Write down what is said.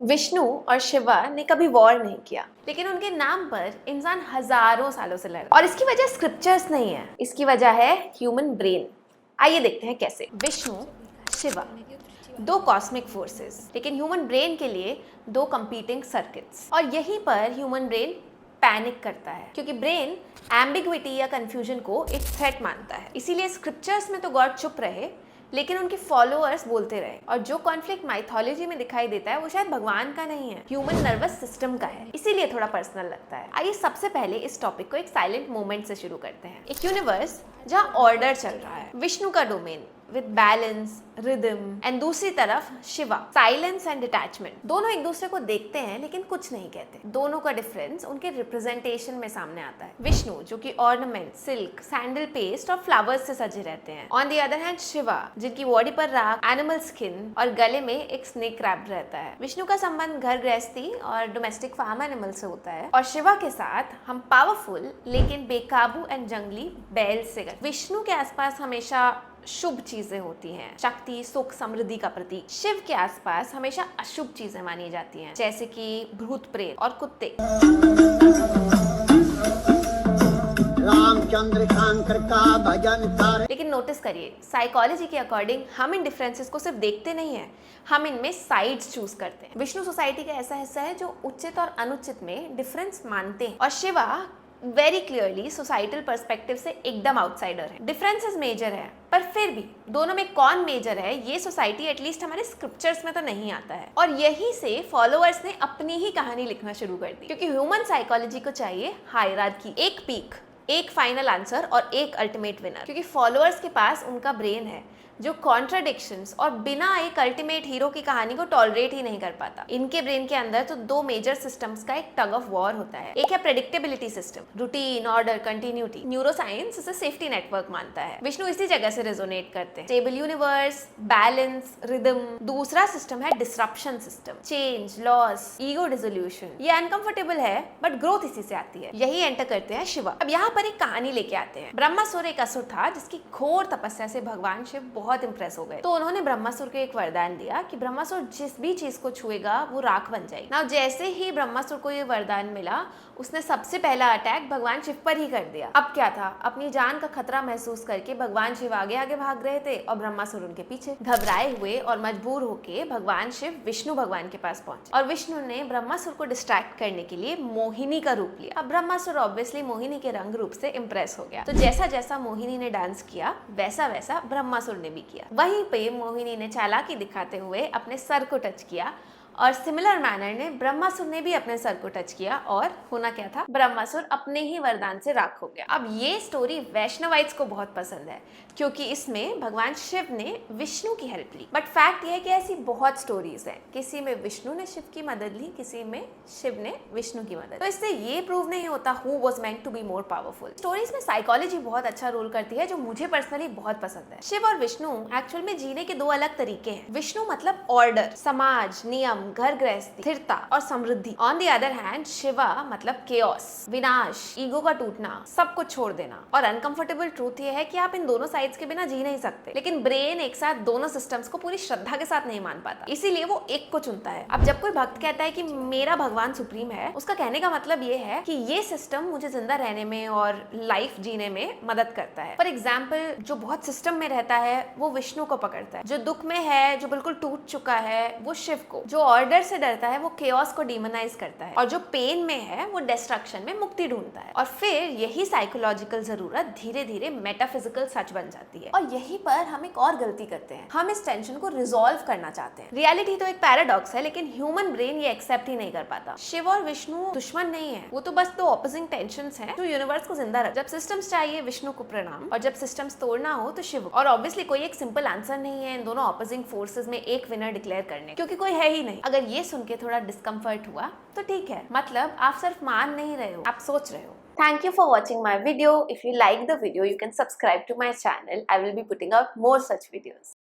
विष्णु और शिवा ने कभी वॉर नहीं किया, लेकिन उनके नाम पर इंसान हजारों सालों से लड़ रहा है। और इसकी वजह स्क्रिप्चर्स नहीं है, इसकी वजह है ह्यूमन ब्रेन। आइए देखते हैं कैसे। विष्णु, शिवा, दो कॉस्मिक फोर्सेस, लेकिन ह्यूमन ब्रेन के लिए दो कंपीटिंग सर्किट्स। और यहीं पर ह्यूमन ब्रेन पैनिक करता है, क्योंकि ब्रेन एम्बिग्विटी या कंफ्यूजन को एक थ्रेट मानता है। इसीलिए स्क्रिप्चर्स में तो गॉड चुप रहे, लेकिन उनके फॉलोअर्स बोलते रहे। और जो कॉन्फ्लिक्ट माइथोलॉजी में दिखाई देता है वो शायद भगवान का नहीं है, ह्यूमन नर्वस सिस्टम का है, इसीलिए थोड़ा पर्सनल लगता है। आइए सबसे पहले इस टॉपिक को एक साइलेंट मोमेंट से शुरू करते हैं। एक यूनिवर्स जहाँ ऑर्डर चल रहा है, विष्णु का domain with balance, rhythm, and दूसरी तरफ शिवा, साइलेंस एंड डिटैचमेंट। दोनों एक दूसरे को देखते हैं लेकिन कुछ नहीं कहते। दोनों का डिफरेंस उनके रिप्रेजेंटेशन में सामने आता है। विष्णु जो कि ऑर्नामेंट, सिल्क, सैंडल पेस्ट और फ्लावर्स से सजे रहते हैं। On the other hand Shiva, जिनकी बॉडी पर राख, एनिमल स्किन और गले में एक स्नेक क्रैब रहता है। विष्णु का संबंध घर गृहस्थी और डोमेस्टिक फार्म एनिमल से होता है, और शिवा के साथ हम पावरफुल लेकिन बेकाबू एंड जंगली बैल से करते। विष्णु के आसपास हमेशा शुभ चीजें होती हैं, शक्ति, सुख, समृद्धि का प्रतीक। शिव के आसपास हमेशा अशुभ चीजें मानी जाती हैं, जैसे कि भूत, प्रेत और कुत्ते। रामचंद्र शंकर का भजन कर। लेकिन नोटिस करिए, साइकोलॉजी के अकॉर्डिंग हम इन डिफरेंसेस को सिर्फ देखते नहीं हैं, हम इनमें साइड्स चूज करते हैं। विष्णु सोसाइटी का ऐसा हिस्सा है जो उचित और अनुचित में डिफरेंस मानते हैं, और Shiva very clearly societal perspective से एकदम आउटसाइडर है। डिफरेंसेस मेजर है, पर फिर भी दोनों में कौन मेजर है ये सोसाइटी एटलीस्ट हमारे स्क्रिप्चर्स में तो नहीं आता है। और यहीं से फॉलोअर्स ने अपनी ही कहानी लिखना शुरू कर दी, क्योंकि ह्यूमन साइकोलॉजी को चाहिए हायरार्की, एक पीक, एक फाइनल आंसर और एक अल्टीमेट विनर। क्योंकि फॉलोअर्स के पास उनका ब्रेन है जो कॉन्ट्राडिक्शंस और बिना एक अल्टीमेट हीरो की कहानी को टॉलरेट ही नहीं कर पाता। इनके ब्रेन के अंदर तो दो मेजर सिस्टम्स का एक टग ऑफ वॉर होता है। एक है predictability system, routine, order, continuity. Neuroscience इसे सेफ्टी नेटवर्क मानता है। विष्णु इसी जगह से रेजोनेट करते हैं। Stable universe, balance, rhythm. दूसरा सिस्टम है disruption system, change, loss, ego dissolution. ये अनकंफर्टेबल है बट ग्रोथ इसी से आती है। यही एंटर करते हैं शिवा। अब यहाँ पर एक कहानी लेके आते हैं। ब्रह्मासुर एक असुर था जिसकी घोर तपस्या से भगवान शिव बहुत इंप्रेस हो गए। तो उन्होंने ब्रह्मासुर को एक वरदान दिया कि ब्रह्मासुर जिस भी चीज को छुएगा वो राख बन जाएगी। नाउ जैसे ही ब्रह्मासुर को ये वरदान मिला, उसने सबसे पहला अटैक भगवान शिव पर ही कर दिया। अब क्या था, अपनी जान का खतरा महसूस करके भगवान शिव आगे आगे भाग रहे थे और ब्रह्मासुर उनके पीछे। घबराए हुए और मजबूर होके भगवान शिव विष्णु भगवान के पास पहुंचे, और विष्णु ने ब्रह्मासुर को डिस्ट्रैक्ट करने के लिए मोहिनी का रूप लिया। अब ब्रह्मासुर ऑब्वियसली मोहिनी के रंग रूप से इंप्रेस हो गया। तो जैसा जैसा मोहिनी ने डांस किया वैसा वैसा ब्रह्मासुर ने भी किया। वहीं पे मोहिनी ने चालाकी दिखाते हुए अपने सर को टच किया, और सिमिलर मैनर ने ब्रह्मासुर ने भी अपने सर को टच किया, और होना क्या था, ब्रह्मासुर अपने ही वरदान से राख हो गया। अब ये स्टोरी वैष्णवाइट्स को बहुत पसंद है, क्योंकि इसमें भगवान शिव ने विष्णु की हेल्प ली। बट फैक्ट ये है कि ऐसी बहुत स्टोरीज हैं, किसी में विष्णु ने शिव की मदद ली, किसी में शिव ने विष्णु की मदद। तो इससे ये प्रूव नहीं होता who was meant to be more powerful. Stories में साइकोलॉजी बहुत अच्छा रोल करती है, जो मुझे पर्सनली बहुत पसंद है। शिव और विष्णु एक्चुअल में जीने के दो अलग तरीके हैं। विष्णु मतलब ऑर्डर, समाज, नियम, घर गृहस्थी, स्थिरता और समृद्धि। On the other hand Shiva मतलब केओस, विनाश, ईगो का टूटना, सब कुछ छोड़ देना। और अनकंफर्टेबल ट्रूथ ये है कि आप इन दोनों साइड्स के बिना जी नहीं सकते, लेकिन ब्रेन एक साथ दोनों सिस्टम्स को पूरी श्रद्धा के साथ नहीं मान पाता, इसीलिए वो एक को चुनता है। अब जब कोई भक्त कहता है कि मेरा भगवान सुप्रीम है, उसका कहने का मतलब ये है कि ये सिस्टम मुझे जिंदा रहने में और लाइफ जीने में मदद करता है। फॉर एग्जाम्पल, जो बहुत सिस्टम में रहता है वो विष्णु को पकड़ता है, जो दुख में है, जो बिल्कुल टूट चुका है, वो शिव को, जो ऑर्डर से डरता है वो केओस को डिमोनाइज करता है, और जो पेन में है वो डिस्ट्रक्शन में मुक्ति ढूंढता है। और फिर यही साइकोलॉजिकल जरूरत धीरे धीरे मेटाफिजिकल सच बन जाती है। और यहीं पर हम एक और गलती करते हैं, हम इस टेंशन को रिजॉल्व करना चाहते हैं। रियलिटी तो एक पैराडॉक्स है, लेकिन ह्यूमन ब्रेन ये एक्सेप्ट ही नहीं कर पाता। शिव और विष्णु दुश्मन नहीं है, वो तो बस दो ऑपोजिंग टेंशंस हैं जो यूनिवर्स को जिंदा रख। जब सिस्टम्स चाहिए विष्णु को प्रणाम, और जब सिस्टम्स तोड़ना हो तो शिव। और ऑब्वियसली कोई एक सिंपल आंसर नहीं है इन दोनों ऑपोजिंग फोर्सेस में एक विनर डिक्लेयर करने, क्योंकि कोई है ही नहीं। अगर ये सुन के थोड़ा डिस्कम्फर्ट हुआ तो ठीक है, मतलब आप सिर्फ मान नहीं रहे हो, आप सोच रहे हो। Thank you for watching my video. If you like the video, you can subscribe to my channel. I will be putting out more such videos.